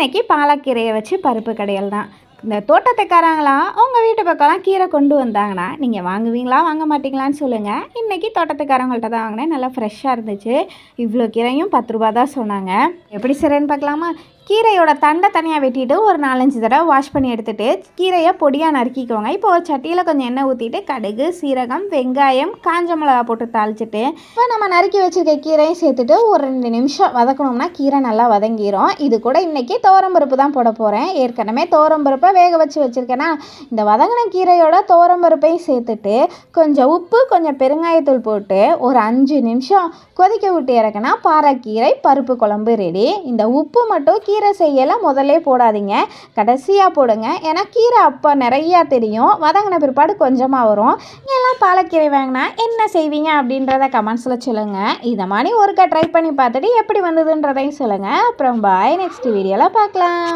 இன்றைக்கி பாலக்கீரையை வச்சு பருப்பு கடையல் தான். இந்த தோட்டத்துக்காரங்களாம் உங்கள் வீட்டு பக்கம்லாம் கீரை கொண்டு வந்தாங்கன்னா நீங்கள் வாங்குவீங்களா வாங்க மாட்டிங்களான்னு சொல்லுங்கள். இன்றைக்கி தோட்டத்துக்காரங்கள்ட்ட தான் வாங்கினேன். நல்லா ஃப்ரெஷ்ஷாக இருந்துச்சு. இவ்வளோ கீரையும் 10 ரூபா தான் சொன்னாங்க. எப்படி சரின்னு பார்க்கலாமா? கீரையோட தண்டை தனியாக வெட்டிட்டு ஒரு 4-5 தடவை வாஷ் பண்ணி எடுத்துகிட்டு கீரையை பொடியாக நறுக்கிக்கோங்க. இப்போ ஒரு சட்டியில் கொஞ்சம் எண்ணெய் ஊற்றிட்டு கடுகு, சீரகம், வெங்காயம், காஞ்ச மிளகா போட்டு தாளிச்சிட்டு இப்போ நம்ம நறுக்கி வச்சுருக்க கீரையும் சேர்த்துட்டு ஒரு 2 நிமிஷம் வதக்கணும்னா கீரை நல்லா வதங்கிடும். இது கூட இன்றைக்கி துவரம்பருப்பு தான் போட போகிறேன். ஏற்கனவே துவரம்பருப்பை வேக வச்சு வச்சுருக்கேன்னா இந்த வதங்கின கீரையோட துவரம்பருப்பையும் சேர்த்துட்டு கொஞ்சம் உப்பு, கொஞ்சம் பெருங்காயத்தூள் போட்டு ஒரு 5 நிமிஷம் கொதிக்க விட்டு இறக்குனா பாறைக்கீரை பருப்பு குழம்பு ரெடி. இந்த உப்பு மட்டும் கீரை செய்யலை முதல்ல போடாதீங்க, கடைசியாக போடுங்க. ஏன்னா கீரை அப்போ நிறையா தெரியும், வதங்கின பிற்பாடு கொஞ்சமாக வரும். எல்லாம் பாலக்கீரை வாங்கினா என்ன செய்வீங்க அப்படின்றத கமெண்ட்ஸில் சொல்லுங்கள். இதை மாதிரி ஒருக்கா ட்ரை பண்ணி பார்த்துட்டு எப்படி வந்ததுன்றதையும் சொல்லுங்கள். அப்புறம் பாய், நெக்ஸ்ட் வீடியோவில் பார்க்கலாம்.